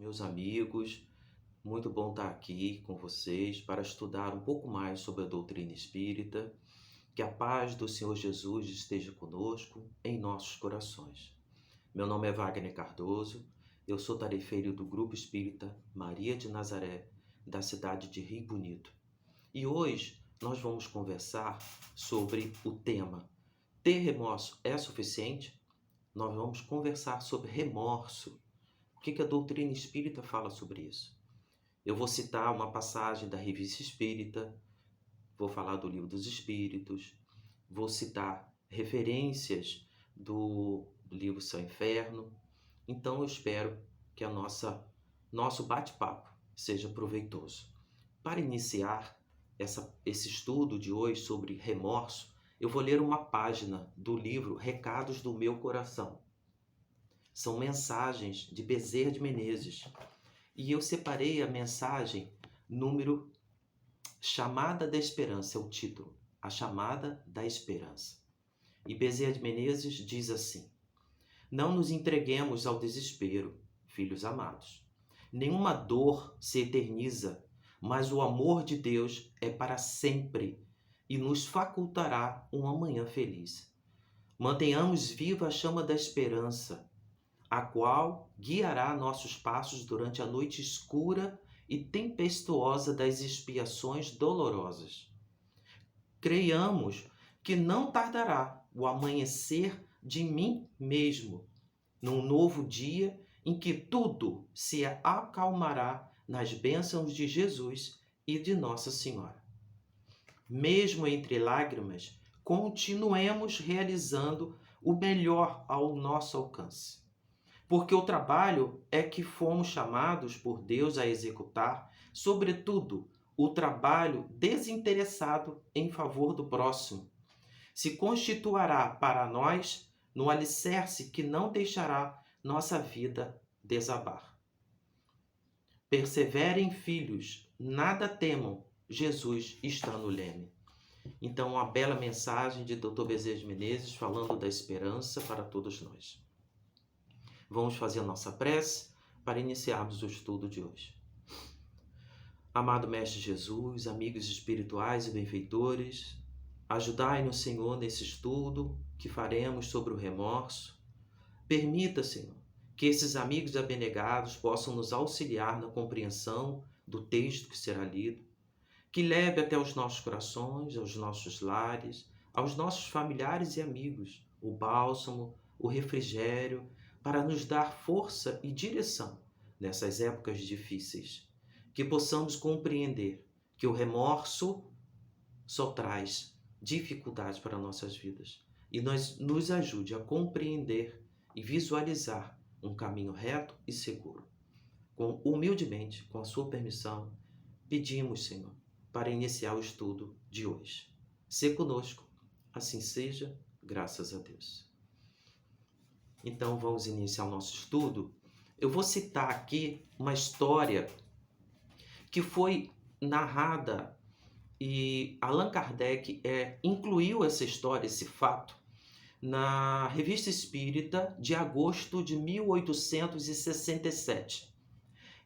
meus amigos. Muito bom estar aqui com vocês para estudar um pouco mais sobre a doutrina espírita. Que a paz do Senhor Jesus esteja conosco em nossos corações. Meu nome é Wagner Cardoso, eu sou tarefeiro do Grupo Espírita Maria de Nazaré, da cidade de Rio Bonito. E hoje nós vamos conversar sobre o tema: ter remorso é suficiente? Nós vamos conversar sobre remorso. O que a doutrina espírita fala sobre isso? Eu vou citar uma passagem da Revista Espírita, vou falar do Livro dos Espíritos, vou citar referências do livro Céu e Inferno. Então eu espero que nosso bate-papo seja proveitoso. Para iniciar esse estudo de hoje sobre remorso, eu vou ler uma página do livro Recados do Meu Coração. São mensagens de Bezerra de Menezes. E eu separei a mensagem número Chamada da Esperança, é o título. A Chamada da Esperança. E Bezerra de Menezes diz assim: não nos entreguemos ao desespero, filhos amados. Nenhuma dor se eterniza, mas o amor de Deus é para sempre e nos facultará um amanhã feliz. Mantenhamos viva a chama da esperança, a qual guiará nossos passos durante a noite escura e tempestuosa das expiações dolorosas. Creiamos que não tardará o amanhecer de mim mesmo, num novo dia em que tudo se acalmará nas bênçãos de Jesus e de Nossa Senhora. Mesmo entre lágrimas, continuemos realizando o melhor ao nosso alcance. Porque o trabalho é que fomos chamados por Deus a executar, sobretudo o trabalho desinteressado em favor do próximo, se constituirá para nós no alicerce que não deixará nossa vida desabar. Perseverem, filhos, nada temam, Jesus está no leme. Então, uma bela mensagem de Dr. Bezerra de Menezes falando da esperança para todos nós. Vamos fazer a nossa prece para iniciarmos o estudo de hoje. Amado Mestre Jesus, amigos espirituais e benfeitores, ajudai-nos, Senhor, nesse estudo que faremos sobre o remorso. Permita, Senhor, que esses amigos abnegados possam nos auxiliar na compreensão do texto que será lido, que leve até os nossos corações, aos nossos lares, aos nossos familiares e amigos, o bálsamo, o refrigério, para nos dar força e direção nessas épocas difíceis. Que possamos compreender que o remorso só traz dificuldades para nossas vidas e nos ajude a compreender e visualizar um caminho reto e seguro. Humildemente, com a sua permissão, pedimos, Senhor, para iniciar o estudo de hoje. Se conosco, assim seja, graças a Deus. Então vamos iniciar o nosso estudo. Eu vou citar aqui uma história que foi narrada e Allan Kardec incluiu essa história, esse fato, na Revista Espírita de agosto de 1867.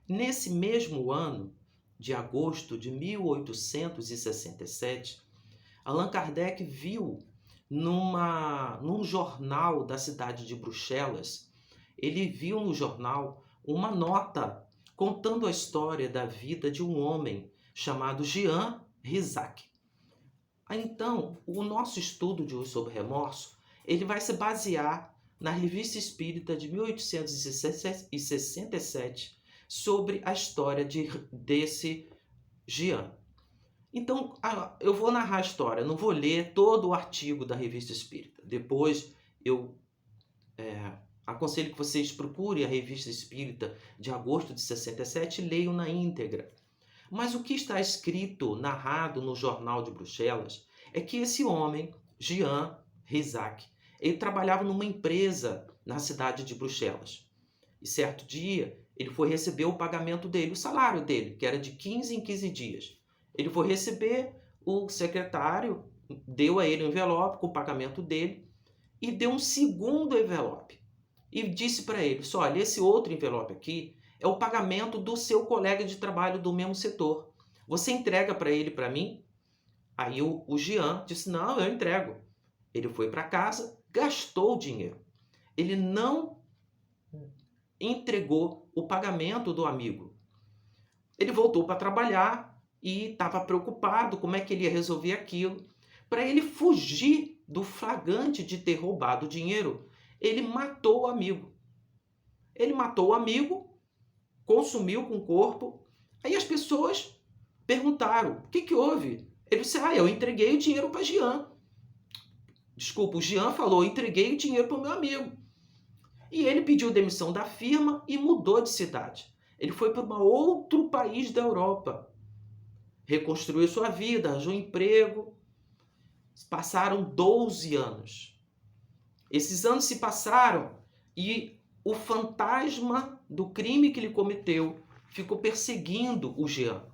Nesse mesmo ano, de agosto de 1867, Allan Kardec viu num jornal da cidade de Bruxelas, ele viu no jornal uma nota contando a história da vida de um homem chamado Jean Rizac. Então, o nosso estudo de hoje sobre remorso, ele vai se basear na Revista Espírita de 1867 sobre a história desse Jean. Então, eu vou narrar a história, não vou ler todo o artigo da Revista Espírita. Depois, eu aconselho que vocês procurem a Revista Espírita de agosto de 67 e leiam na íntegra. Mas o que está escrito, narrado no Jornal de Bruxelas, é que esse homem, Jean Rizac, ele trabalhava numa empresa na cidade de Bruxelas. E certo dia, ele foi receber o pagamento dele, o salário dele, que era de 15 em 15 dias. Ele foi receber, o secretário deu a ele um envelope com o pagamento dele e deu um segundo envelope. E disse para ele, olha, esse outro envelope aqui é o pagamento do seu colega de trabalho do mesmo setor. Você entrega para ele, para mim? Aí o Jean disse, não, eu entrego. Ele foi para casa, gastou o dinheiro. Ele não entregou o pagamento do amigo. Ele voltou para trabalhar e estava preocupado como é que ele ia resolver aquilo. Para ele fugir do flagrante de ter roubado o dinheiro, ele matou o amigo. Ele matou o amigo, consumiu com o corpo. Aí as pessoas perguntaram, o que houve? Ele disse, eu entreguei o dinheiro para Jean. Desculpa, o Jean falou, entreguei o dinheiro para o meu amigo. E ele pediu demissão da firma e mudou de cidade. Ele foi para um outro país da Europa. Reconstruiu sua vida, arranjou um emprego. Passaram 12 anos. Esses anos se passaram e o fantasma do crime que ele cometeu ficou perseguindo o Jean.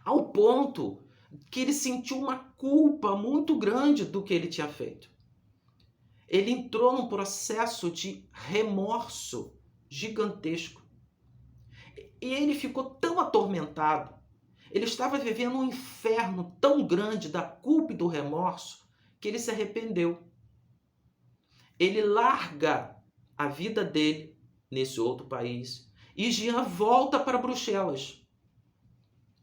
Ao ponto que ele sentiu uma culpa muito grande do que ele tinha feito. Ele entrou num processo de remorso gigantesco. E ele ficou tão atormentado, ele estava vivendo um inferno tão grande da culpa e do remorso, que ele se arrependeu. Ele larga a vida dele nesse outro país e Jean volta para Bruxelas.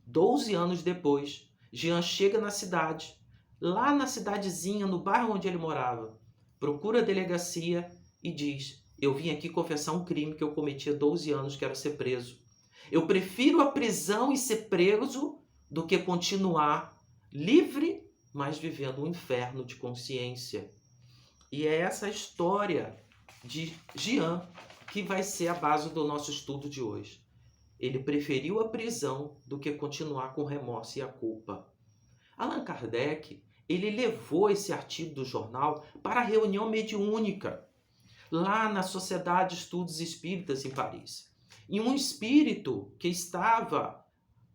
12 anos depois, Jean chega na cidade, lá na cidadezinha, no bairro onde ele morava, procura a delegacia e diz, eu vim aqui confessar um crime que eu cometi há 12 anos, quero ser preso. Eu prefiro a prisão e ser preso do que continuar livre, mas vivendo um inferno de consciência. E é essa história de Jean que vai ser a base do nosso estudo de hoje. Ele preferiu a prisão do que continuar com o remorso e a culpa. Allan Kardec, ele levou esse artigo do jornal para a reunião mediúnica, lá na Sociedade de Estudos Espíritas em Paris. E um espírito que estava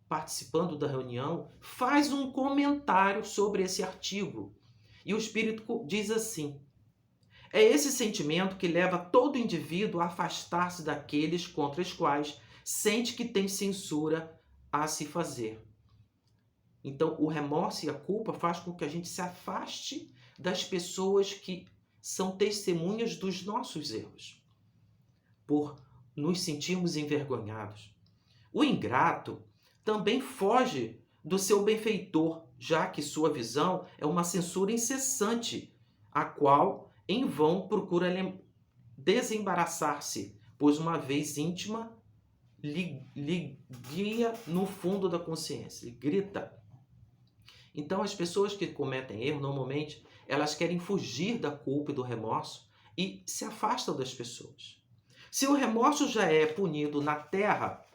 participando da reunião faz um comentário sobre esse artigo. E o espírito diz assim, é esse sentimento que leva todo indivíduo a afastar-se daqueles contra os quais sente que tem censura a se fazer. Então, o remorso e a culpa faz com que a gente se afaste das pessoas que são testemunhas dos nossos erros, por nos sentirmos envergonhados. O ingrato também foge do seu benfeitor, já que sua visão é uma censura incessante, a qual, em vão, procura desembaraçar-se, pois uma vez íntima, lhe guia no fundo da consciência, lhe grita. Então, as pessoas que cometem erro, normalmente, elas querem fugir da culpa e do remorso e se afastam das pessoas. Se o remorso já é punido na terra,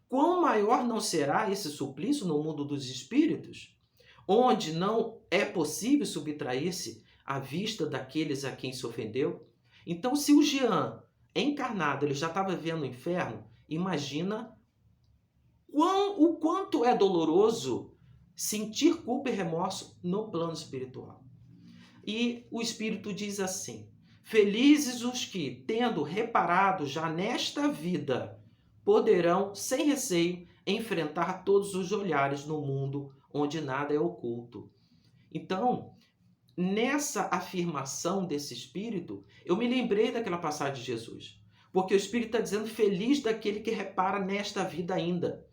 quão maior não será esse suplício no mundo dos espíritos, onde não é possível subtrair-se à vista daqueles a quem se ofendeu? Então, se o Jean, encarnado, ele já estava vendo o inferno, imagina o quanto é doloroso sentir culpa e remorso no plano espiritual. E o Espírito diz assim, felizes os que, tendo reparado já nesta vida, poderão, sem receio, enfrentar todos os olhares no mundo onde nada é oculto. Então, nessa afirmação desse Espírito, eu me lembrei daquela passagem de Jesus. Porque o Espírito está dizendo, feliz daquele que repara nesta vida ainda.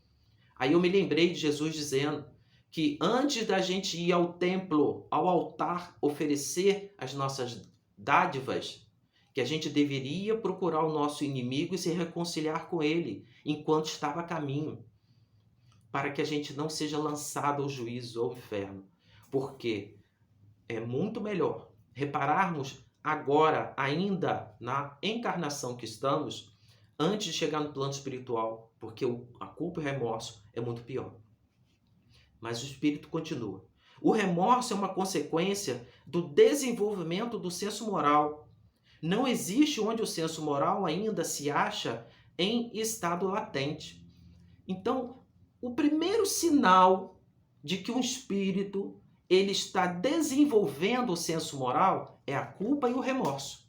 Aí eu me lembrei de Jesus dizendo que antes da gente ir ao templo, ao altar, oferecer as nossas dádivas, que a gente deveria procurar o nosso inimigo e se reconciliar com ele enquanto estava a caminho, para que a gente não seja lançado ao juízo, ao inferno. Porque é muito melhor repararmos agora, ainda na encarnação que estamos, antes de chegar no plano espiritual, porque a culpa e o remorso é muito pior. Mas o espírito continua. O remorso é uma consequência do desenvolvimento do senso moral. Não existe onde o senso moral ainda se acha em estado latente. Então, o primeiro sinal de que um espírito ele está desenvolvendo o senso moral é a culpa e o remorso.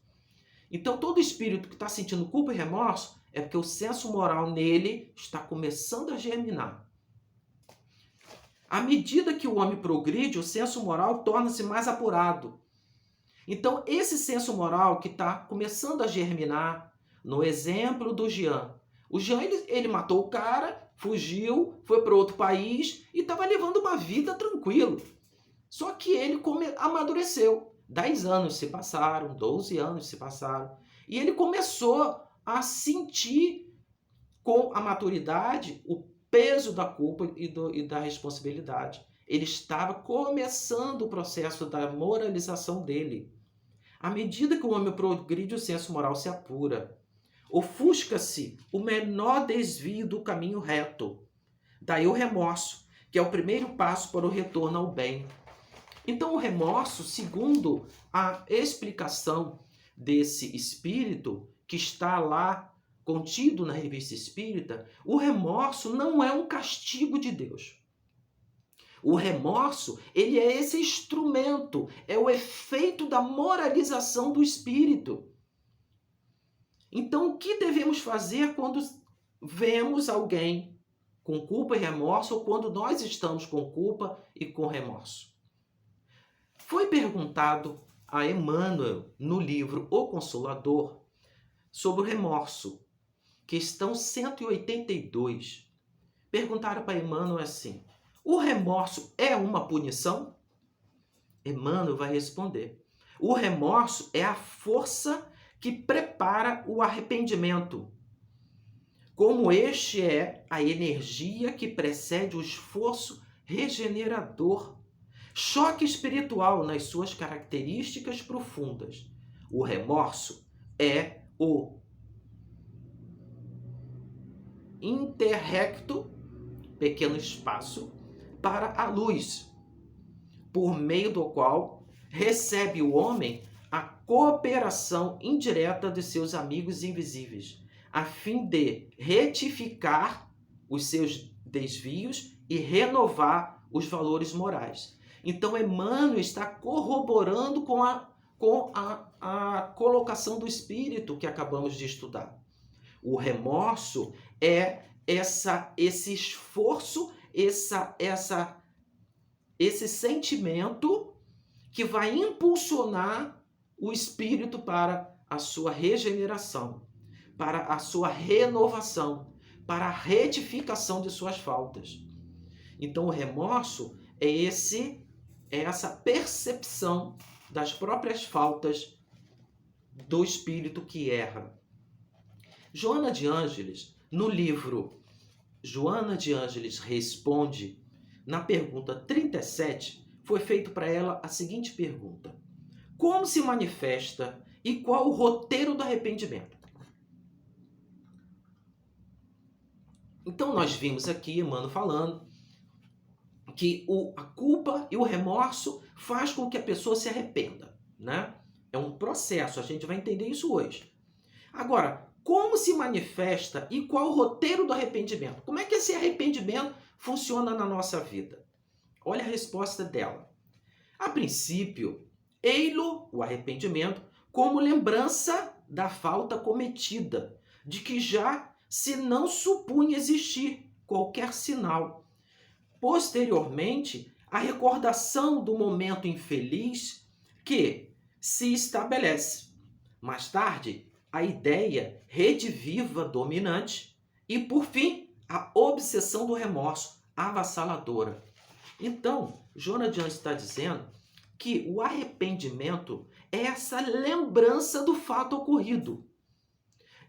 Então, todo espírito que está sentindo culpa e remorso É porque o senso moral nele está começando a germinar. À medida que o homem progride, o senso moral torna-se mais apurado. Então, esse senso moral que está começando a germinar, no exemplo do Jean. O Jean, ele matou o cara, fugiu, foi para outro país e estava levando uma vida tranquila. Só que ele amadureceu. 10 anos se passaram, 12 anos se passaram. E ele começou a sentir com a maturidade o peso da culpa e da responsabilidade. Ele estava começando o processo da moralização dele. À medida que o homem progride, o senso moral se apura. Ofusca-se o menor desvio do caminho reto. Daí o remorso, que é o primeiro passo para o retorno ao bem. Então o remorso, segundo a explicação desse espírito que está lá contido na Revista Espírita, o remorso não é um castigo de Deus. O remorso, ele é esse instrumento, é o efeito da moralização do espírito. Então, o que devemos fazer quando vemos alguém com culpa e remorso ou quando nós estamos com culpa e com remorso? Foi perguntado a Emmanuel, no livro O Consolador, sobre o remorso, questão 182. Perguntaram para Emmanuel assim: o remorso é uma punição? Emmanuel vai responder: o remorso é a força que prepara o arrependimento, como este é a energia que precede o esforço regenerador. Choque espiritual nas suas características profundas. O remorso é o interrecto, pequeno espaço, para a luz, por meio do qual recebe o homem a cooperação indireta de seus amigos invisíveis, a fim de retificar os seus desvios e renovar os valores morais. Então, Emmanuel está corroborando com a colocação do espírito que acabamos de estudar. O remorso é esse esforço, esse sentimento que vai impulsionar o espírito para a sua regeneração, para a sua renovação, para a retificação de suas faltas. Então, o remorso é essa percepção das próprias faltas do espírito que erra. Joana de Ângeles, no livro Joana de Ângeles Responde, na pergunta 37, foi feito para ela a seguinte pergunta: como se manifesta e qual o roteiro do arrependimento? Então nós vimos aqui Emmanuel falando que a culpa e o remorso faz com que a pessoa se arrependa, né? É um processo, a gente vai entender isso hoje. Agora, como se manifesta e qual o roteiro do arrependimento? Como é que esse arrependimento funciona na nossa vida? Olha a resposta dela. A princípio, ei-lo, o arrependimento, como lembrança da falta cometida, de que já se não supunha existir qualquer sinal. Posteriormente, a recordação do momento infeliz que se estabelece. Mais tarde, a ideia rediviva dominante e, por fim, a obsessão do remorso avassaladora. Então, Joana de Ângeles está dizendo que o arrependimento é essa lembrança do fato ocorrido.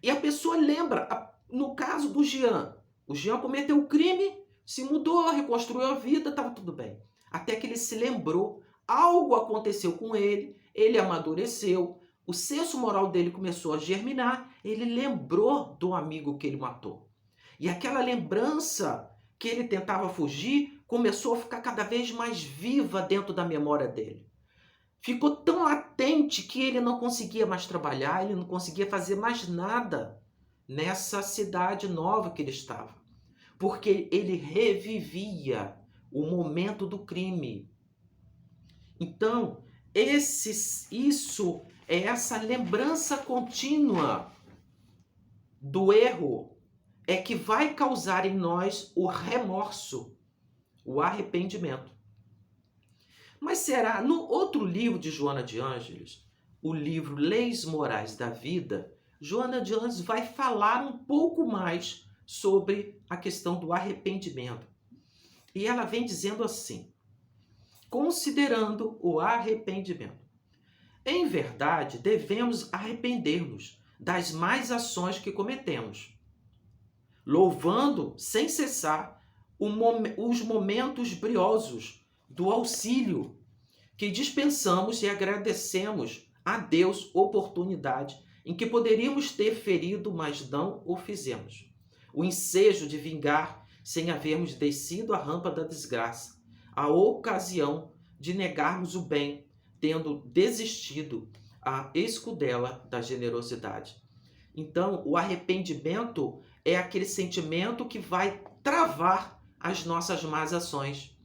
E a pessoa lembra, no caso do Jean, o Jean cometeu o crime, se mudou, reconstruiu a vida, estava tudo bem. Até que ele se lembrou, algo aconteceu com ele amadureceu, o senso moral dele começou a germinar, ele lembrou do amigo que ele matou. E aquela lembrança que ele tentava fugir começou a ficar cada vez mais viva dentro da memória dele. Ficou tão latente que ele não conseguia mais trabalhar, ele não conseguia fazer mais nada nessa cidade nova que ele estava. Porque ele revivia o momento do crime. Então, isso é essa lembrança contínua do erro é que vai causar em nós o remorso, o arrependimento. Mas será, no outro livro de Joana de Ângeles, o livro Leis Morais da Vida, Joana de Ângeles vai falar um pouco mais sobre a questão do arrependimento. E ela vem dizendo assim: considerando o arrependimento. Em verdade, devemos arrepender-nos das más ações que cometemos, louvando sem cessar os momentos briosos do auxílio que dispensamos e agradecemos a Deus oportunidade em que poderíamos ter ferido, mas não o fizemos. O ensejo de vingar sem havermos descido a rampa da desgraça, a ocasião de negarmos o bem, tendo desistido a escudela da generosidade. Então, o arrependimento é aquele sentimento que vai travar as nossas más ações.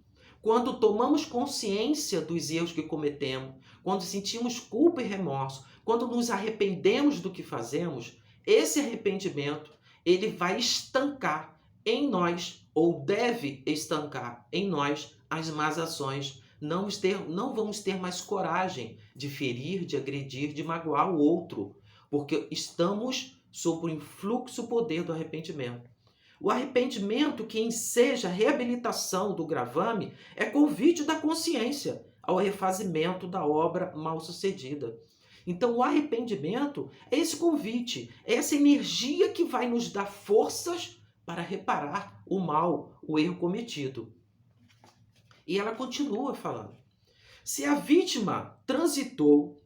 Quando tomamos consciência dos erros que cometemos, quando sentimos culpa e remorso, quando nos arrependemos do que fazemos, esse arrependimento ele vai estancar em nós, ou deve estancar em nós, as más ações. Não vamos ter mais coragem de ferir, de agredir, de magoar o outro, porque estamos sob o influxo poder do arrependimento. O arrependimento, que enseja a reabilitação do gravame, é convite da consciência ao refazimento da obra mal sucedida. Então, o arrependimento é esse convite, é essa energia que vai nos dar forças para reparar o mal, o erro cometido. E ela continua falando: se a vítima transitou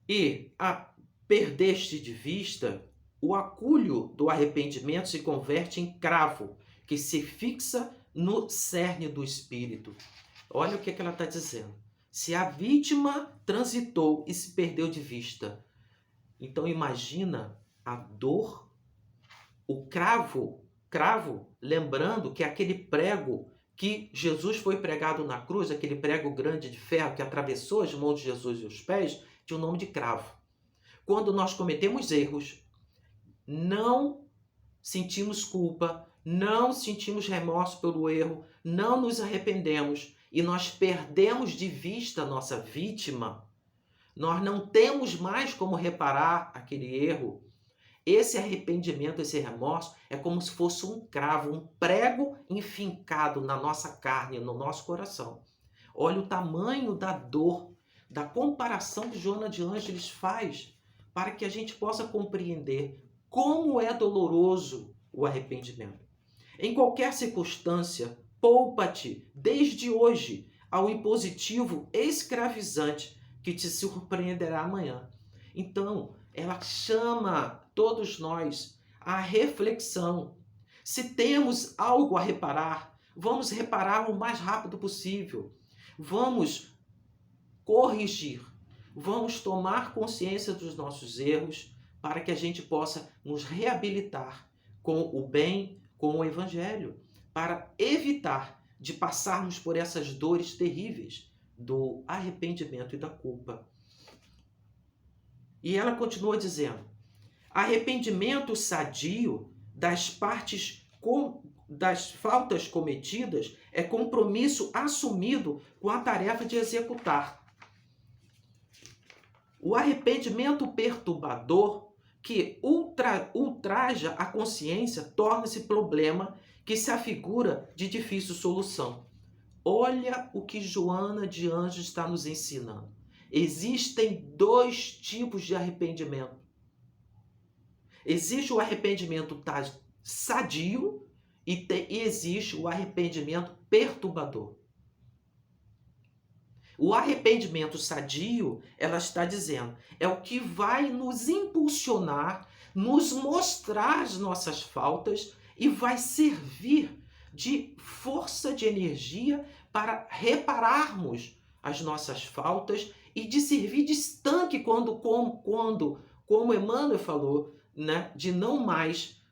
e a perdeste de vista, o acúlio do arrependimento se converte em cravo, que se fixa no cerne do espírito. Olha o que ela está dizendo. Se a vítima transitou e se perdeu de vista, então imagina a dor, o cravo, lembrando que aquele prego que Jesus foi pregado na cruz, aquele prego grande de ferro que atravessou as mãos de Jesus e os pés, tinha o nome de cravo. Quando nós cometemos erros, não sentimos culpa, não sentimos remorso pelo erro, não nos arrependemos e nós perdemos de vista a nossa vítima, nós não temos mais como reparar aquele erro. Esse arrependimento, esse remorso é como se fosse um cravo, um prego enfincado na nossa carne, no nosso coração. Olha o tamanho da dor, da comparação que Joana de Ângeles faz para que a gente possa compreender como é doloroso o arrependimento. Em qualquer circunstância, poupa-te desde hoje ao impositivo escravizante que te surpreenderá amanhã. Então, ela chama todos nós à reflexão. Se temos algo a reparar, vamos reparar o mais rápido possível. Vamos corrigir. Vamos tomar consciência dos nossos erros para que a gente possa nos reabilitar com o bem, com o Evangelho, para evitar de passarmos por essas dores terríveis do arrependimento e da culpa. E ela continua dizendo: arrependimento sadio das faltas cometidas é compromisso assumido com a tarefa de executar. O arrependimento perturbador que ultraja a consciência torna-se problema que se afigura de difícil solução. Olha o que Joana de Ângeles está nos ensinando. Existem dois tipos de arrependimento. Existe o arrependimento sadio e existe o arrependimento perturbador. O arrependimento sadio, ela está dizendo, é o que vai nos impulsionar, nos mostrar as nossas faltas e vai servir de força, de energia para repararmos as nossas faltas e de servir de estanque como Emmanuel falou, né, de não mais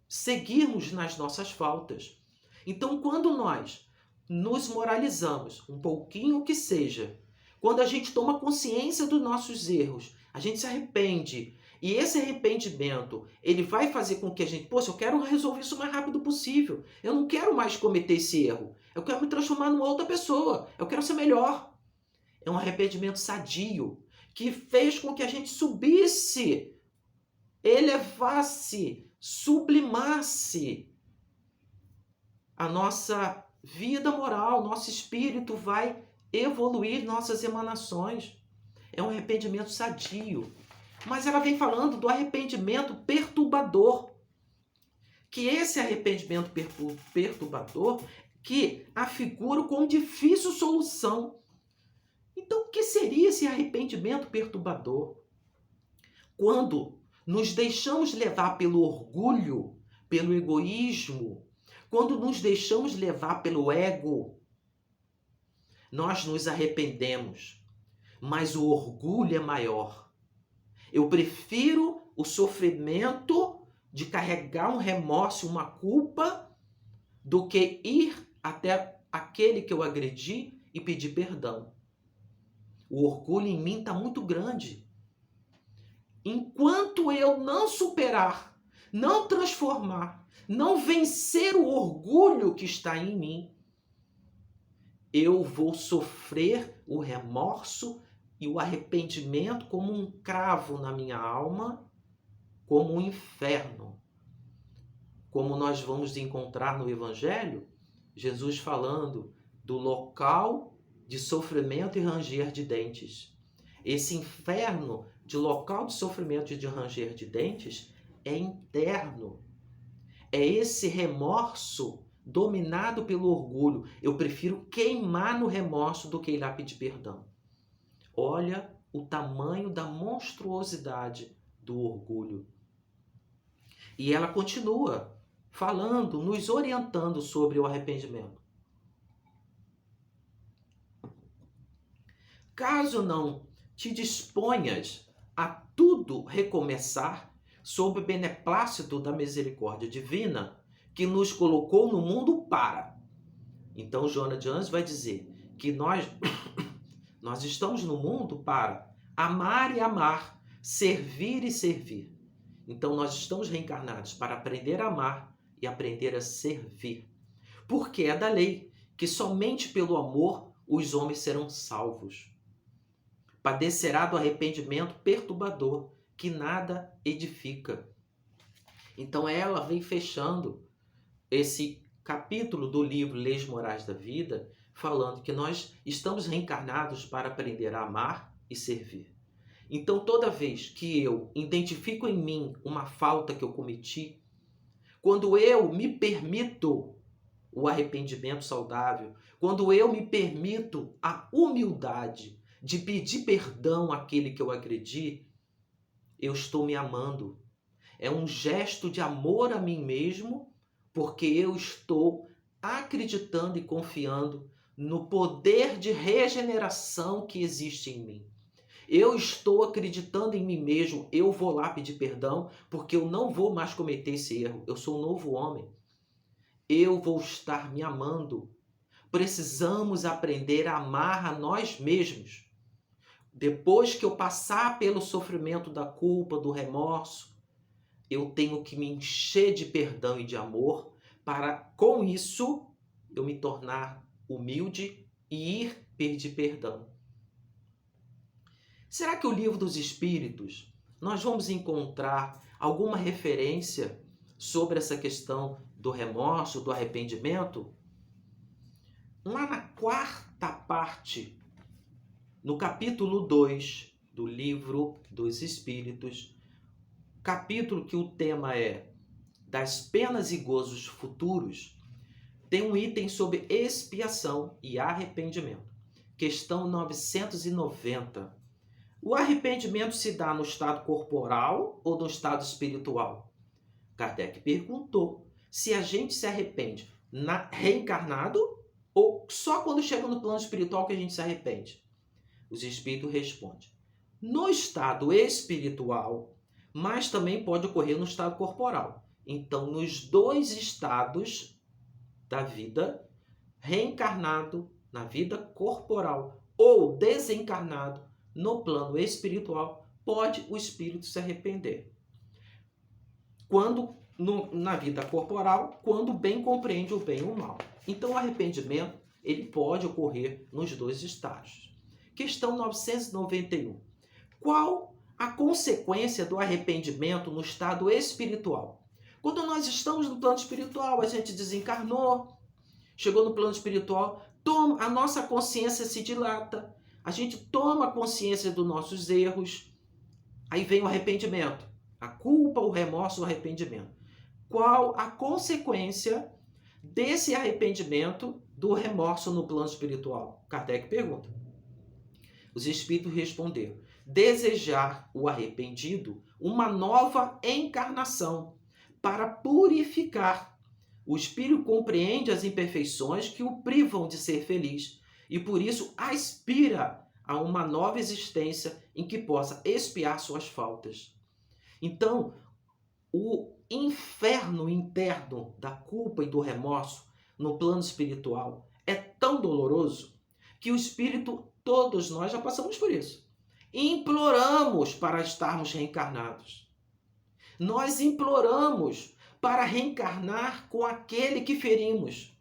seguirmos nas nossas faltas. Então, quando nós nos moralizamos, um pouquinho que seja, quando a gente toma consciência dos nossos erros, a gente se arrepende E esse arrependimento, ele vai fazer com que a gente, poxa, eu quero resolver isso o mais rápido possível. Eu não quero mais cometer esse erro. Eu quero me transformar numa outra pessoa. Eu quero ser melhor. É um arrependimento sadio, que fez com que a gente subisse, elevasse, sublimasse a nossa vida moral, nosso espírito vai evoluir nossas emanações. É um arrependimento sadio. Mas ela vem falando do arrependimento perturbador. Que esse arrependimento perturbador que afigura como difícil solução. Então, o que seria esse arrependimento perturbador? Quando nos deixamos levar pelo orgulho, pelo egoísmo, quando nos deixamos levar pelo ego, nós nos arrependemos, mas o orgulho é maior. Eu prefiro o sofrimento de carregar um remorso, uma culpa, do que ir até aquele que eu agredi e pedir perdão. O orgulho em mim está muito grande. Enquanto eu não superar, não transformar, não vencer o orgulho que está em mim, eu vou sofrer o remorso e o arrependimento como um cravo na minha alma, como um inferno. Como nós vamos encontrar no Evangelho, Jesus falando do local de sofrimento e ranger de dentes. Esse inferno de local de sofrimento e de ranger de dentes é interno. É esse remorso dominado pelo orgulho. Eu prefiro queimar no remorso do que ir lá pedir perdão. Olha o tamanho da monstruosidade do orgulho. E ela continua falando, nos orientando sobre o arrependimento. Caso não te disponhas a tudo recomeçar sob o beneplácito da misericórdia divina que nos colocou no mundo para. Então, Joana de Anjos vai dizer que nós estamos no mundo para amar e amar, servir e servir. Então, nós estamos reencarnados para aprender a amar e aprender a servir. Porque é da lei que somente pelo amor os homens serão salvos. Padecerá do arrependimento perturbador, que nada edifica. Então ela vem fechando esse capítulo do livro Leis Morais da Vida, falando que nós estamos reencarnados para aprender a amar e servir. Então toda vez que eu identifico em mim uma falta que eu cometi, quando eu me permito o arrependimento saudável, quando eu me permito a humildade de pedir perdão àquele que eu agredi, eu estou me amando. É um gesto de amor a mim mesmo, porque eu estou acreditando e confiando no poder de regeneração que existe em mim. Eu estou acreditando em mim mesmo, eu vou lá pedir perdão, porque eu não vou mais cometer esse erro. Eu sou um novo homem. Eu vou estar me amando. Precisamos aprender a amar a nós mesmos. Depois que eu passar pelo sofrimento da culpa, do remorso, eu tenho que me encher de perdão e de amor para, com isso, eu me tornar humilde e ir pedir perdão. Será que o Livro dos Espíritos, nós vamos encontrar alguma referência sobre essa questão do remorso, do arrependimento? Lá na quarta parte, no capítulo 2 do Livro dos Espíritos, capítulo que o tema é das penas e gozos futuros, tem um item sobre expiação e arrependimento. Questão 990. O arrependimento se dá no estado corporal ou no estado espiritual? Kardec perguntou se a gente se arrepende reencarnado ou só quando chega no plano espiritual que a gente se arrepende. Os espíritos respondem: no estado espiritual, mas também pode ocorrer no estado corporal. Então, nos dois estados da vida, reencarnado na vida corporal ou desencarnado no plano espiritual, pode o espírito se arrepender? Quando na vida corporal, quando bem compreende o bem e o mal. Então o arrependimento ele pode ocorrer nos dois estágios. Questão 991. Qual a consequência do arrependimento no estado espiritual? Quando nós estamos no plano espiritual, a gente desencarnou, chegou no plano espiritual, a nossa consciência se dilata, a gente toma consciência dos nossos erros, aí vem o arrependimento, a culpa, o remorso, o arrependimento. Qual a consequência desse arrependimento, do remorso no plano espiritual? Kardec pergunta. Os espíritos responderam: desejar o arrependido uma nova encarnação para purificar. O espírito compreende as imperfeições que o privam de ser feliz e por isso aspira a uma nova existência em que possa expiar suas faltas. Então, o inferno interno da culpa e do remorso no plano espiritual é tão doloroso que o espírito, todos nós já passamos por isso. Imploramos para estarmos reencarnados. Nós imploramos para reencarnar com aquele que ferimos.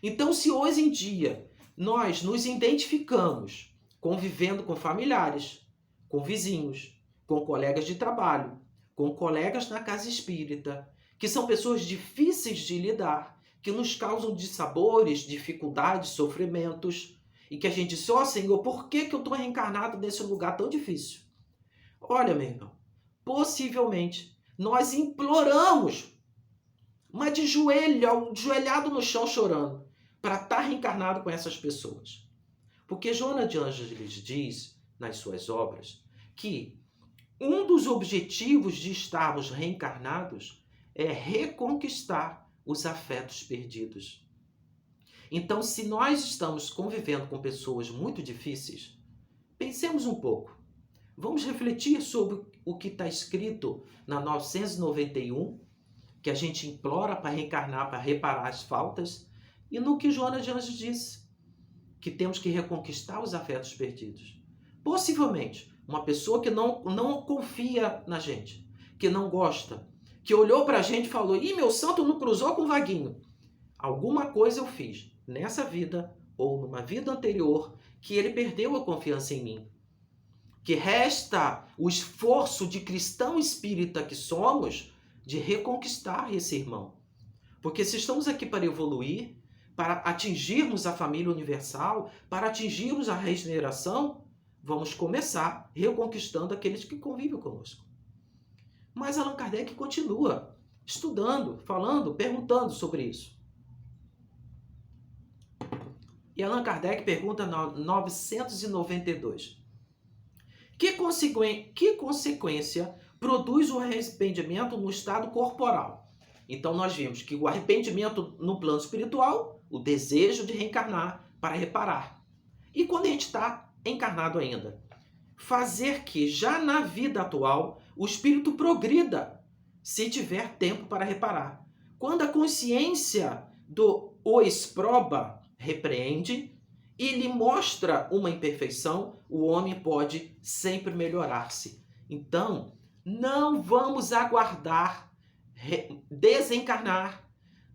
Então, se hoje em dia nós nos identificamos convivendo com familiares, com vizinhos, com colegas de trabalho, com colegas na casa espírita, que são pessoas difíceis de lidar, que nos causam dissabores, dificuldades, sofrimentos, e que a gente diz: ó Senhor, por que eu estou reencarnado nesse lugar tão difícil? Olha, meu irmão, possivelmente nós imploramos, mas de joelho, joelhado no chão chorando, para estar reencarnado com essas pessoas. Porque Joana de Ângeles diz, nas suas obras, que um dos objetivos de estarmos reencarnados é reconquistar os afetos perdidos. Então, se nós estamos convivendo com pessoas muito difíceis, pensemos um pouco. Vamos refletir sobre o que está escrito na 991, que a gente implora para reencarnar, para reparar as faltas, e no que Joana de Ângeles disse, que temos que reconquistar os afetos perdidos. Possivelmente, uma pessoa que não confia na gente, que não gosta, que olhou para a gente e falou: ih, meu santo não cruzou com o Vaguinho. Alguma coisa eu fiz nessa vida ou numa vida anterior que ele perdeu a confiança em mim. Que resta o esforço de cristão espírita que somos de reconquistar esse irmão. Porque se estamos aqui para evoluir, para atingirmos a família universal, para atingirmos a regeneração, vamos começar reconquistando aqueles que convivem conosco. Mas Allan Kardec continua estudando, falando, perguntando sobre isso. E Allan Kardec pergunta 992. Que consequência produz o arrependimento no estado corporal? Então nós vimos que o arrependimento no plano espiritual, o desejo de reencarnar para reparar. E quando a gente está encarnado ainda, fazer que já na vida atual o espírito progrida, se tiver tempo para reparar. Quando a consciência o exproba, repreende e lhe mostra uma imperfeição, o homem pode sempre melhorar-se. Então, não vamos aguardar desencarnar,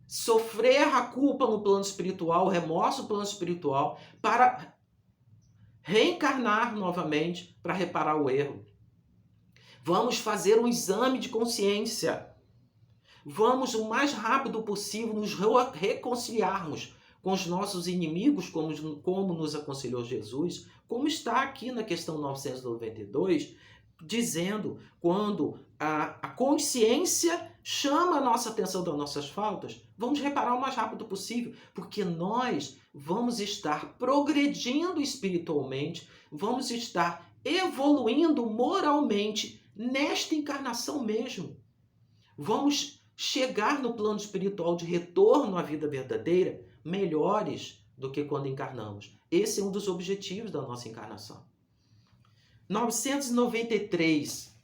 sofrer a culpa no plano espiritual, o remorso no plano espiritual, para reencarnar novamente para reparar o erro. Vamos fazer um exame de consciência. Vamos, o mais rápido possível, nos reconciliarmos com os nossos inimigos, como nos aconselhou Jesus, como está aqui na questão 992, dizendo, quando a consciência chama a nossa atenção das nossas faltas, vamos reparar o mais rápido possível, porque nós vamos estar progredindo espiritualmente, vamos estar evoluindo moralmente nesta encarnação mesmo. Vamos chegar no plano espiritual de retorno à vida verdadeira melhores do que quando encarnamos. Esse é um dos objetivos da nossa encarnação. 993.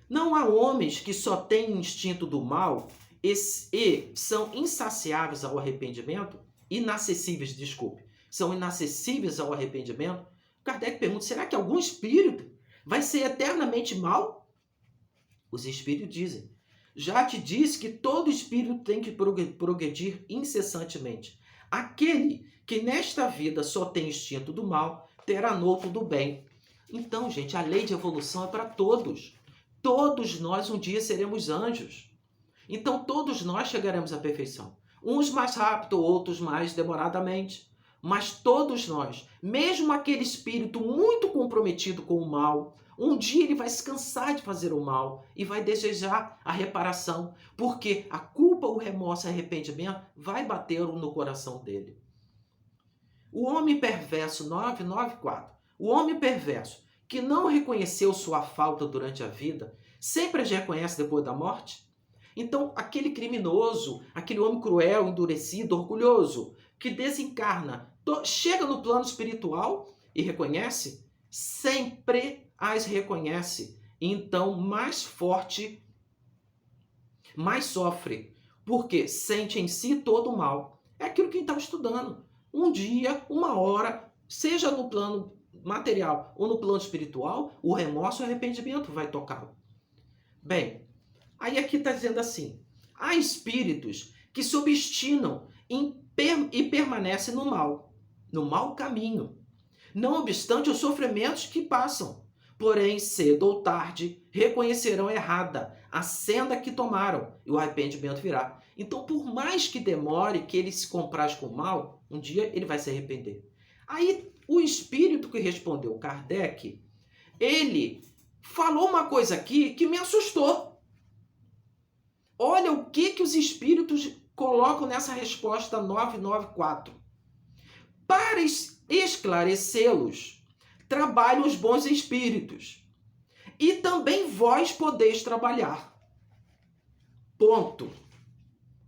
Não há homens que só têm instinto do mal e são insaciáveis ao arrependimento? Inacessíveis, desculpe. São inacessíveis ao arrependimento? Kardec pergunta, será que algum espírito Vai ser eternamente mal? Os espíritos dizem: já te disse que todo espírito tem que progredir incessantemente. Aquele que nesta vida só tem instinto do mal, terá noutra do bem. Então, gente, a lei de evolução é para todos. Todos nós um dia seremos anjos. Então, todos nós chegaremos à perfeição. Uns mais rápido, outros mais demoradamente. Mas todos nós, mesmo aquele espírito muito comprometido com o mal, um dia ele vai se cansar de fazer o mal e vai desejar a reparação, porque a culpa, o remorso e o arrependimento vai bater no coração dele. O homem perverso, 994, o homem perverso que não reconheceu sua falta durante a vida, sempre as reconhece depois da morte? Então, aquele criminoso, aquele homem cruel, endurecido, orgulhoso, que desencarna, chega no plano espiritual e reconhece, sempre as reconhece. Então, mais forte, mais sofre, porque sente em si todo o mal. É aquilo que a gente estava estudando. Um dia, uma hora, seja no plano material ou no plano espiritual, o remorso e o arrependimento vai tocá-lo. Bem, aí aqui está dizendo assim: há espíritos que se obstinam e permanecem no mau caminho, não obstante os sofrimentos que passam. Porém, cedo ou tarde, reconhecerão errada a senda que tomaram e o arrependimento virá. Então, por mais que demore que ele se compraz com o mal, um dia ele vai se arrepender. Aí, o espírito que respondeu Kardec, ele falou uma coisa aqui que me assustou. Olha o que os espíritos colocam nessa resposta 994. Para esclarecê-los, trabalham os bons espíritos. E também vós podeis trabalhar. Ponto.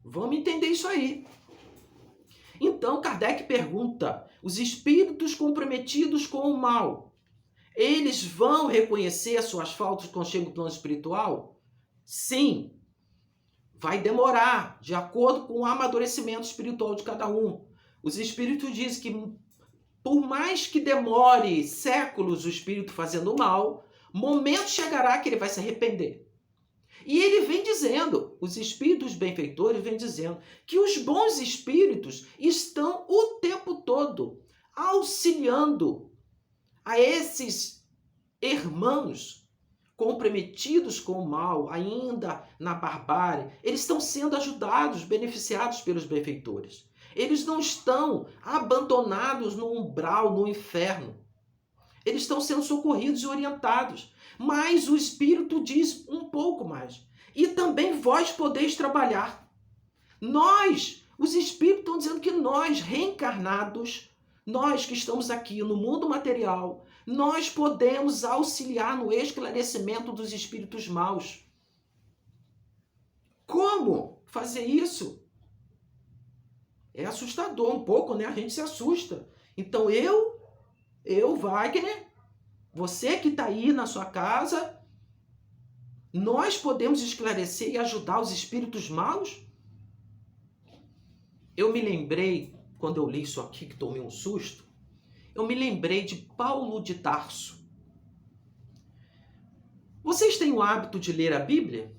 Vamos entender isso aí. Então, Kardec pergunta: os espíritos comprometidos com o mal, eles vão reconhecer as suas faltas quando chegam no plano espiritual? Sim. Vai demorar, de acordo com o amadurecimento espiritual de cada um. Os espíritos dizem que, por mais que demore séculos o espírito fazendo mal, momento chegará que ele vai se arrepender. E ele vem dizendo, os espíritos benfeitores vêm dizendo, que os bons espíritos estão o tempo todo auxiliando a esses irmãos comprometidos com o mal, ainda na barbárie. Eles estão sendo ajudados, beneficiados pelos benfeitores. Eles não estão abandonados no umbral, no inferno. Eles estão sendo socorridos e orientados. Mas o Espírito diz um pouco mais. E também vós podeis trabalhar. Nós, os Espíritos estão dizendo que nós, reencarnados, nós que estamos aqui no mundo material, nós podemos auxiliar no esclarecimento dos espíritos maus. Como fazer isso? É assustador um pouco, né? A gente se assusta. Então Wagner, você que está aí na sua casa, nós podemos esclarecer e ajudar os espíritos maus? Eu me lembrei, quando eu li isso aqui, que tomei um susto, eu me lembrei de Paulo de Tarso. Vocês têm o hábito de ler a Bíblia?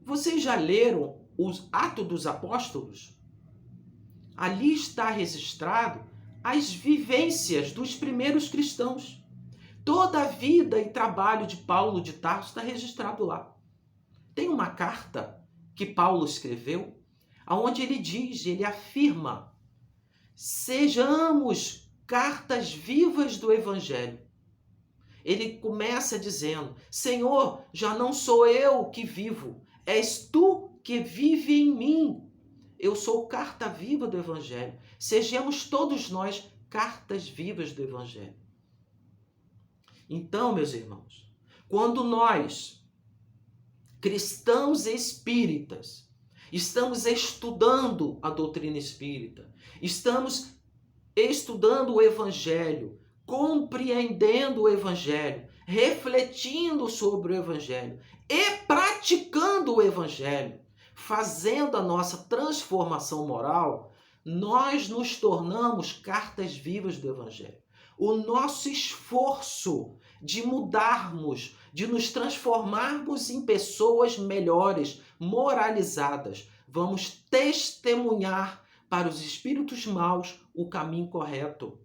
Vocês já leram os Atos dos Apóstolos? Ali está registrado as vivências dos primeiros cristãos. Toda a vida e trabalho de Paulo de Tarso está registrado lá. Tem uma carta que Paulo escreveu, onde ele diz, ele afirma: sejamos cartas vivas do Evangelho. Ele começa dizendo: Senhor, já não sou eu que vivo, és tu que vive em mim. Eu sou carta viva do Evangelho. Sejamos todos nós cartas vivas do Evangelho. Então, meus irmãos, quando nós, cristãos espíritas, estamos estudando a doutrina espírita, estamos estudando o Evangelho, compreendendo o Evangelho, refletindo sobre o Evangelho e praticando o Evangelho, fazendo a nossa transformação moral, nós nos tornamos cartas vivas do Evangelho. O nosso esforço de mudarmos, de nos transformarmos em pessoas melhores, moralizadas. Vamos testemunhar para os espíritos maus o caminho correto.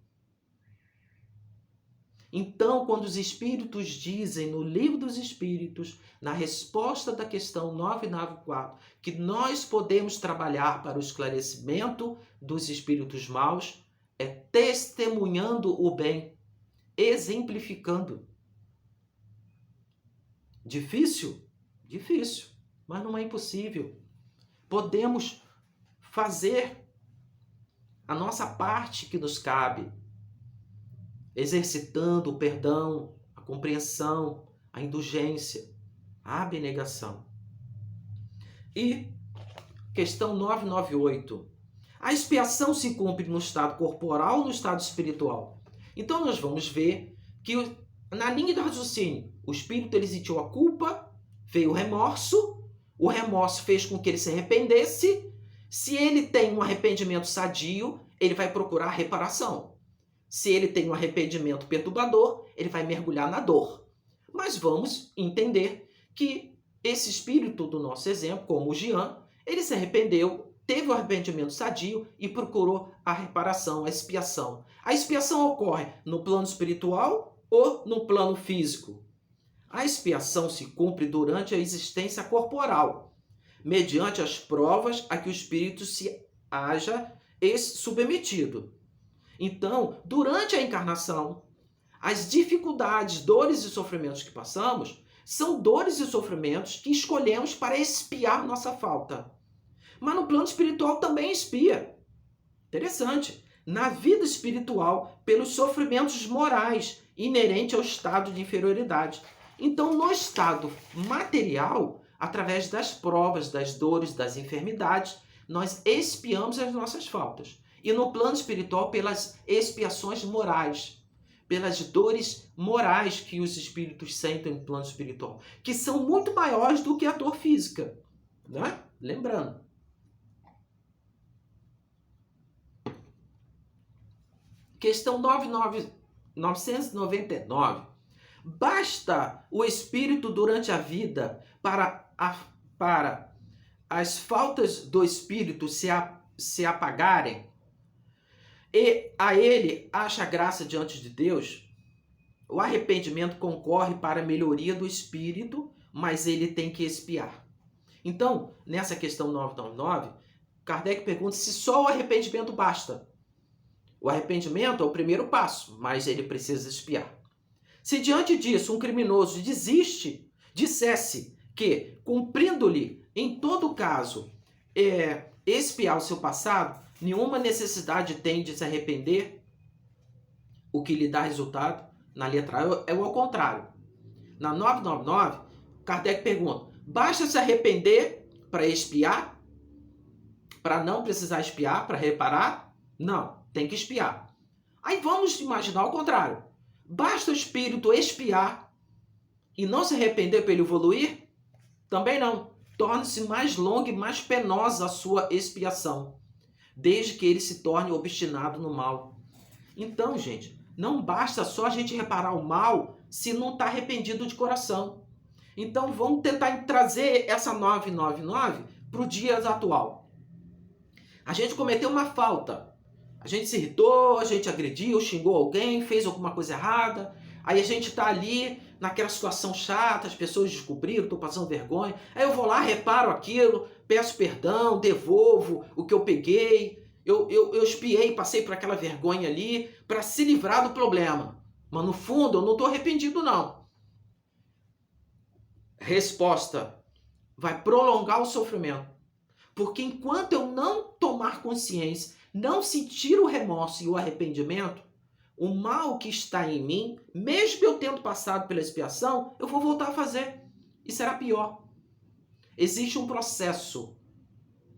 Então, quando os espíritos dizem no Livro dos Espíritos, na resposta da questão 994, que nós podemos trabalhar para o esclarecimento dos espíritos maus, é testemunhando o bem, exemplificando. Difícil? Difícil, mas não é impossível. Podemos fazer a nossa parte que nos cabe, exercitando o perdão, a compreensão, a indulgência, a abnegação. E questão 998. A expiação se cumpre no estado corporal ou no estado espiritual? Então nós vamos ver que na linha do raciocínio, o espírito ele sentiu a culpa, veio o remorso fez com que ele se arrependesse. Se ele tem um arrependimento sadio, ele vai procurar reparação. Se ele tem um arrependimento perturbador, ele vai mergulhar na dor. Mas vamos entender que esse espírito do nosso exemplo, como o Jean, ele se arrependeu, teve o arrependimento sadio e procurou a reparação, a expiação. A expiação ocorre no plano espiritual ou no plano físico? A expiação se cumpre durante a existência corporal, mediante as provas a que o espírito se haja submetido. Então, durante a encarnação, as dificuldades, dores e sofrimentos que passamos são dores e sofrimentos que escolhemos para expiar nossa falta. Mas no plano espiritual também expia. Interessante. Na vida espiritual, pelos sofrimentos morais inerentes ao estado de inferioridade. Então, no estado material, através das provas, das dores, das enfermidades, nós expiamos as nossas faltas. E no plano espiritual, pelas expiações morais, pelas dores morais que os espíritos sentem no plano espiritual, que são muito maiores do que a dor física, né? Lembrando. Questão 999. Basta o espírito durante a vida para as faltas do espírito se apagarem? E a ele acha graça diante de Deus? O arrependimento concorre para a melhoria do espírito, mas ele tem que expiar. Então, nessa questão 999, Kardec pergunta se só o arrependimento basta. O arrependimento é o primeiro passo, mas ele precisa expiar. Se diante disso um criminoso dissesse que, cumprindo-lhe, em todo caso, expiar o seu passado, nenhuma necessidade tem de se arrepender, o que lhe dá resultado, na letra A é o ao contrário. Na 999, Kardec pergunta, basta se arrepender para expiar? Para não precisar expiar, para reparar? Não, tem que expiar. Aí vamos imaginar o contrário. Basta o espírito expiar e não se arrepender para ele evoluir? Também não. Torna-se mais longa e mais penosa a sua expiação, desde que ele se torne obstinado no mal. Então, gente, não basta só a gente reparar o mal se não está arrependido de coração. Então, vamos tentar trazer essa 999 para o dia atual. A gente cometeu uma falta. A gente se irritou, a gente agrediu, xingou alguém, fez alguma coisa errada. Aí a gente está ali naquela situação chata, as pessoas descobriram, estou passando vergonha. Aí eu vou lá, reparo aquilo, peço perdão, devolvo o que eu peguei. Eu espiei, passei por aquela vergonha ali para se livrar do problema. Mas no fundo eu não estou arrependido não. Resposta: vai prolongar o sofrimento. Porque enquanto eu não tomar consciência, não sentir o remorso e o arrependimento, o mal que está em mim, mesmo eu tendo passado pela expiação, eu vou voltar a fazer. E será pior. Existe um processo.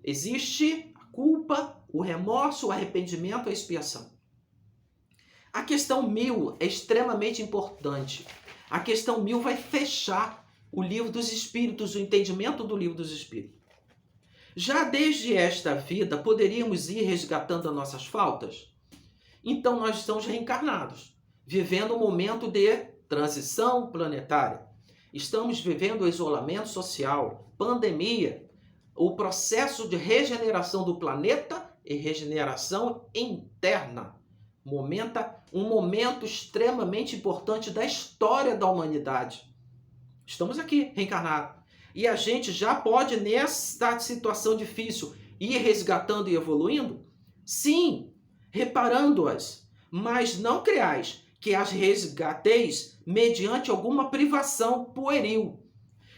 Existe a culpa, o remorso, o arrependimento, a expiação. A questão 1000 é extremamente importante. A questão 1000 vai fechar o Livro dos Espíritos, o entendimento do Livro dos Espíritos. Já desde esta vida, poderíamos ir resgatando as nossas faltas? Então nós estamos reencarnados, vivendo um momento de transição planetária. Estamos vivendo o isolamento social, pandemia, o processo de regeneração do planeta e regeneração interna. Um momento extremamente importante da história da humanidade. Estamos aqui, reencarnados. E a gente já pode, nessa situação difícil, ir resgatando e evoluindo? Sim, reparando-as. Mas não creais que as resgateis mediante alguma privação pueril.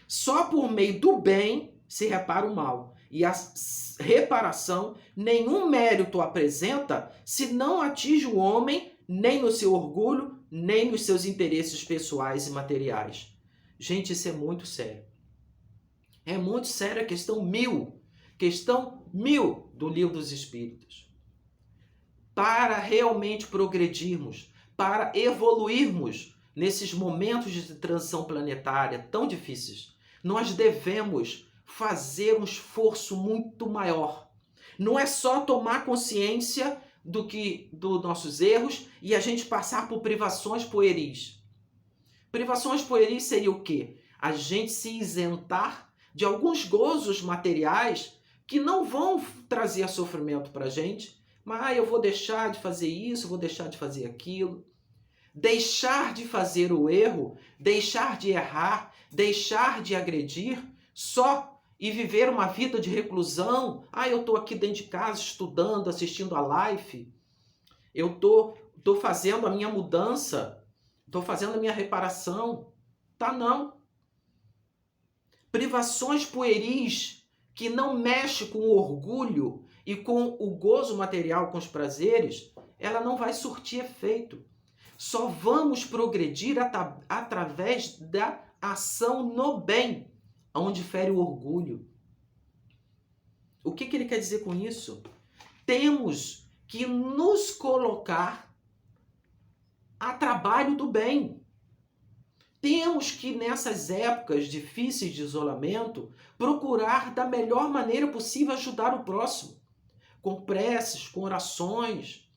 Só por meio do bem se repara o mal. E a reparação nenhum mérito apresenta se não atinge o homem nem no seu orgulho, nem nos seus interesses pessoais e materiais. Gente, isso é muito sério. É muito séria a questão 1000. Questão 1000 do Livro dos Espíritos. Para realmente progredirmos, para evoluirmos nesses momentos de transição planetária tão difíceis, nós devemos fazer um esforço muito maior. Não é só tomar consciência dos nossos erros e a gente passar por privações pueris. Privações pueris seria o quê? A gente se isentar de alguns gozos materiais que não vão trazer sofrimento para a gente, mas eu vou deixar de fazer isso, vou deixar de fazer aquilo. Deixar de fazer o erro, deixar de errar, deixar de agredir, só e viver uma vida de reclusão. Eu estou aqui dentro de casa estudando, assistindo a live. Eu tô fazendo a minha mudança, estou fazendo a minha reparação. Tá não. Privações pueris que não mexe com o orgulho e com o gozo material, com os prazeres, ela não vai surtir efeito. Só vamos progredir através da ação no bem, onde fere o orgulho. O que ele quer dizer com isso? Temos que nos colocar a trabalho do bem. Temos que, nessas épocas difíceis de isolamento, procurar da melhor maneira possível ajudar o próximo, com preces, com orações.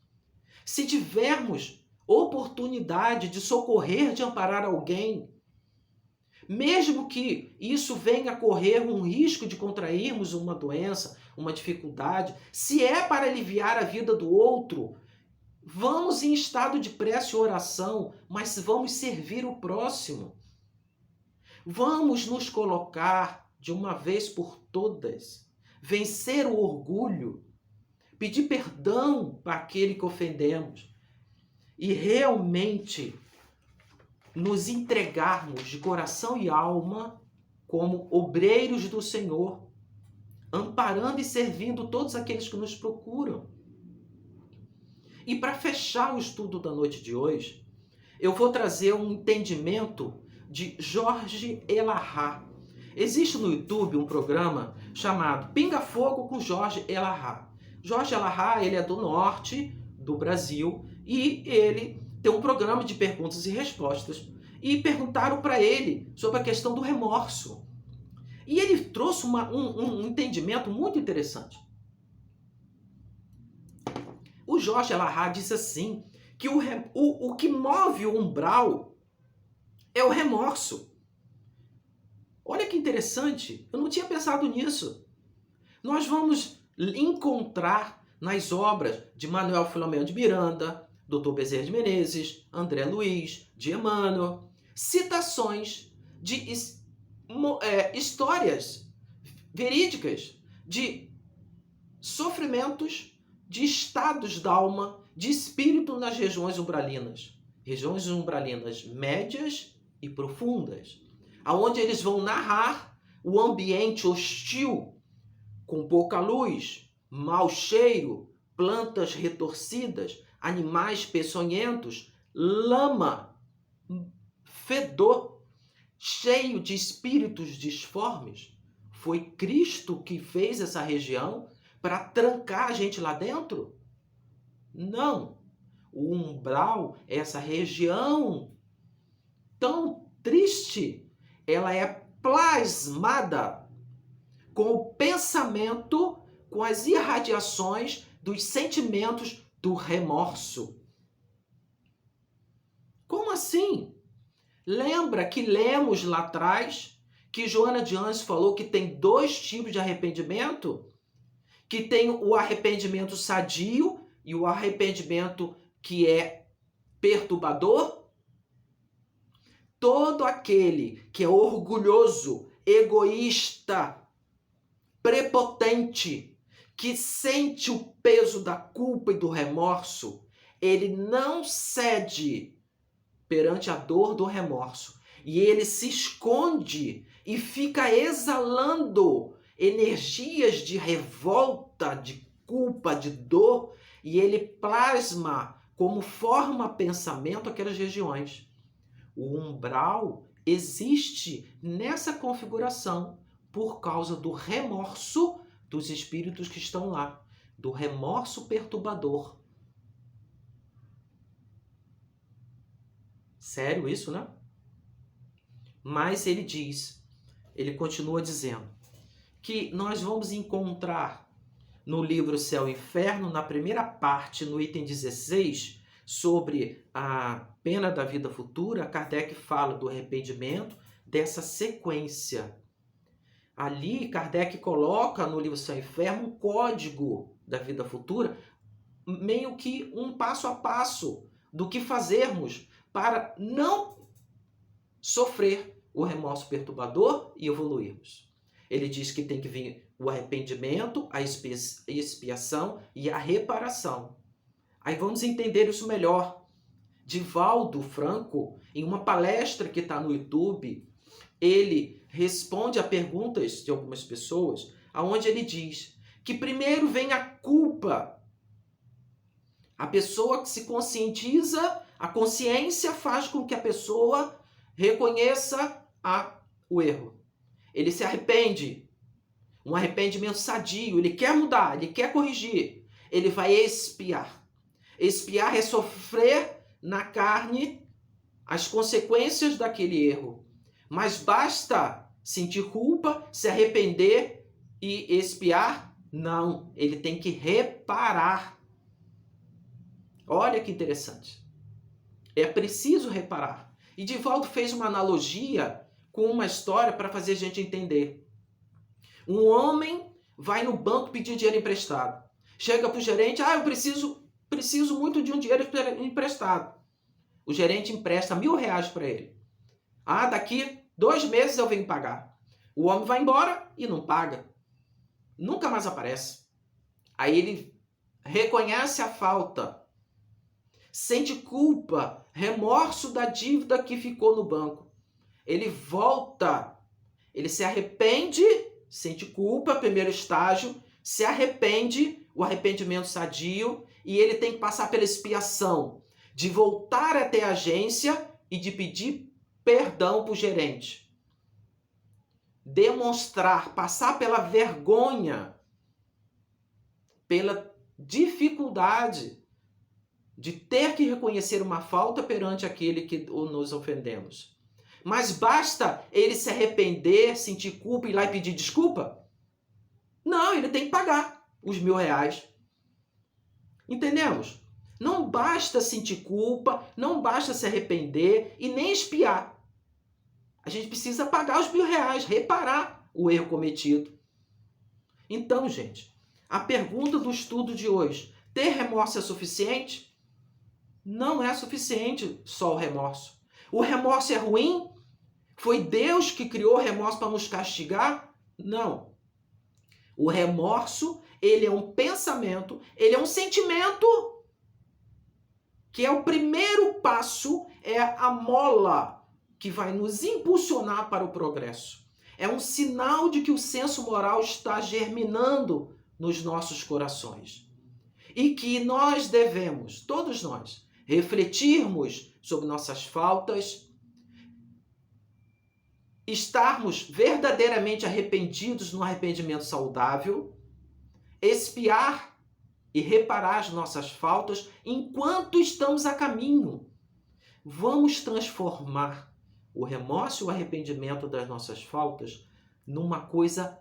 Se tivermos oportunidade de socorrer, de amparar alguém, mesmo que isso venha a correr um risco de contrairmos uma doença, uma dificuldade, se é para aliviar a vida do outro, vamos em estado de prece e oração, mas vamos servir o próximo. Vamos nos colocar de uma vez por todas, vencer o orgulho, pedir perdão para aquele que ofendemos e realmente nos entregarmos de coração e alma como obreiros do Senhor, amparando e servindo todos aqueles que nos procuram. E para fechar o estudo da noite de hoje, eu vou trazer um entendimento de Jorge Elahá. Existe no YouTube um programa chamado Pinga Fogo com Jorge Elahá. Jorge Elahá, ele é do norte do Brasil e ele tem um programa de perguntas e respostas. E perguntaram para ele sobre a questão do remorso. E ele trouxe um entendimento muito interessante. O Jorge Elahá disse assim, que o que move o umbral é o remorso. Olha que interessante, eu não tinha pensado nisso. Nós vamos encontrar nas obras de Manuel Filomeno de Miranda, Dr. Bezerra de Menezes, André Luiz, de Emmanuel, citações de histórias verídicas de sofrimentos, de estados da alma, de espírito nas regiões umbralinas médias e profundas, aonde eles vão narrar o ambiente hostil, com pouca luz, mau cheiro, plantas retorcidas, animais peçonhentos, lama, fedor, cheio de espíritos disformes. Foi Cristo que fez essa região para trancar a gente lá dentro? Não. O umbral, essa região tão triste, ela é plasmada com o pensamento, com as irradiações dos sentimentos do remorso. Como assim? Lembra que lemos lá atrás que Joana de Ângeles falou que tem 2 tipos de arrependimento? Que tem o arrependimento sadio e o arrependimento que é perturbador? Todo aquele que é orgulhoso, egoísta, prepotente, que sente o peso da culpa e do remorso, ele não cede perante a dor do remorso. E ele se esconde e fica exalando energias de revolta, de culpa, de dor, e ele plasma como forma pensamento aquelas regiões. O umbral existe nessa configuração por causa do remorso dos espíritos que estão lá, do remorso perturbador. Sério isso, né? Mas ele continua dizendo, que nós vamos encontrar no livro Céu e Inferno, na primeira parte, no item 16, sobre a pena da vida futura, Kardec fala do arrependimento, dessa sequência. Ali, Kardec coloca no livro Céu e Inferno um código da vida futura, meio que um passo a passo do que fazermos para não sofrer o remorso perturbador e evoluirmos. Ele diz que tem que vir o arrependimento, a expiação e a reparação. Aí vamos entender isso melhor. Divaldo Franco, em uma palestra que está no YouTube, ele responde a perguntas de algumas pessoas, onde ele diz que primeiro vem a culpa. A pessoa que se conscientiza, a consciência faz com que a pessoa reconheça o erro. Ele se arrepende, um arrependimento sadio, ele quer mudar, ele quer corrigir, ele vai expiar. Expiar é sofrer na carne as consequências daquele erro. Mas basta sentir culpa, se arrepender e expiar? Não, ele tem que reparar. Olha que interessante. É preciso reparar. E Divaldo fez uma analogia com uma história para fazer a gente entender. Um homem vai no banco pedir dinheiro emprestado. Chega para o gerente, eu preciso muito de um dinheiro emprestado. O gerente empresta R$1.000 para ele. Daqui 2 meses eu venho pagar. O homem vai embora e não paga. Nunca mais aparece. Aí ele reconhece a falta, sente culpa, remorso da dívida que ficou no banco. Ele volta, ele se arrepende, sente culpa, primeiro estágio, se arrepende, o arrependimento sadio, e ele tem que passar pela expiação, de voltar até a agência e de pedir perdão para o gerente. Demonstrar, passar pela vergonha, pela dificuldade de ter que reconhecer uma falta perante aquele que nos ofendemos. Mas basta ele se arrepender, sentir culpa e ir lá e pedir desculpa? Não, ele tem que pagar os R$1.000. Entendemos? Não basta sentir culpa, não basta se arrepender e nem expiar. A gente precisa pagar os R$1.000, reparar o erro cometido. Então, gente, a pergunta do estudo de hoje, ter remorso é suficiente? Não é suficiente só o remorso. O remorso é ruim? Foi Deus que criou o remorso para nos castigar? Não. O remorso, ele é um pensamento, ele é um sentimento que é o primeiro passo, é a mola que vai nos impulsionar para o progresso. É um sinal de que o senso moral está germinando nos nossos corações. E que nós devemos, todos nós, refletirmos sobre nossas faltas, estarmos verdadeiramente arrependidos no arrependimento saudável, expiar e reparar as nossas faltas enquanto estamos a caminho. Vamos transformar o remorso e o arrependimento das nossas faltas numa coisa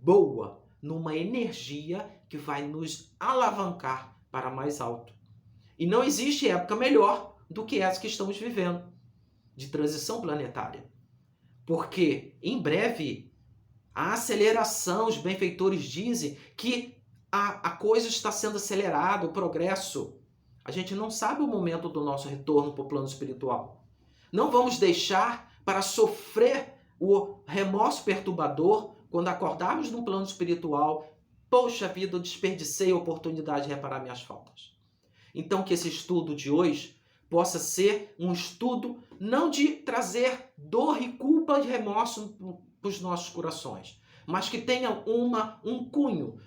boa, numa energia que vai nos alavancar para mais alto. E não existe época melhor do que essa que estamos vivendo. de transição planetária. Porque, em breve, a aceleração, os benfeitores dizem que a coisa está sendo acelerada, o progresso. A gente não sabe o momento do nosso retorno para o plano espiritual. Não vamos deixar para sofrer o remorso perturbador quando acordarmos no plano espiritual. Poxa vida, eu desperdicei a oportunidade de reparar minhas faltas. Então que esse estudo de hoje possa ser um estudo não de trazer dor e culpa e remorso para os nossos corações, mas que tenha um cunho,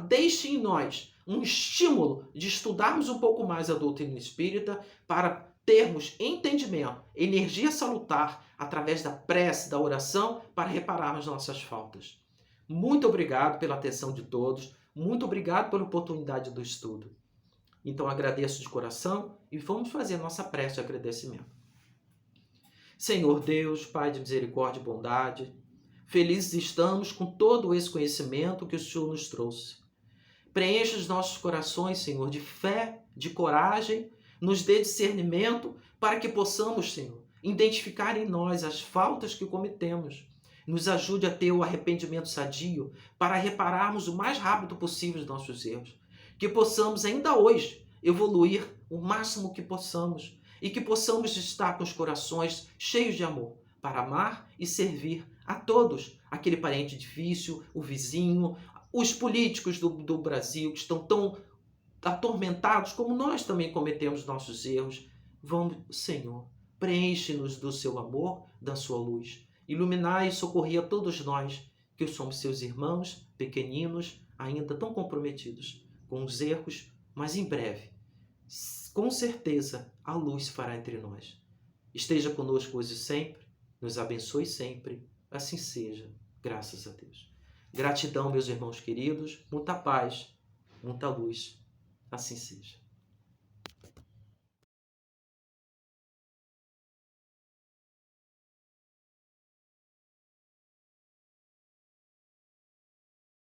deixe em nós um estímulo de estudarmos um pouco mais a doutrina espírita para termos entendimento, energia salutar através da prece, da oração, para repararmos nossas faltas. Muito obrigado pela atenção de todos, muito obrigado pela oportunidade do estudo. Então agradeço de coração e vamos fazer a nossa prece de agradecimento. Senhor Deus, Pai de misericórdia e bondade, felizes estamos com todo esse conhecimento que o Senhor nos trouxe. Preencha os nossos corações, Senhor, de fé, de coragem, nos dê discernimento para que possamos, Senhor, identificar em nós as faltas que cometemos. Nos ajude a ter o arrependimento sadio para repararmos o mais rápido possível os nossos erros. Que possamos ainda hoje evoluir o máximo que possamos e que possamos estar com os corações cheios de amor para amar e servir a todos, aquele parente difícil, o vizinho, os políticos do Brasil que estão tão atormentados como nós também cometemos nossos erros. Vamos, Senhor, preenche-nos do seu amor, da sua luz. Iluminai e socorrei a todos nós, que somos seus irmãos, pequeninos, ainda tão comprometidos com os erros, mas em breve, com certeza, a luz se fará entre nós. Esteja conosco hoje e sempre, nos abençoe sempre, assim seja, graças a Deus. Gratidão, meus irmãos queridos, muita paz, muita luz, assim seja.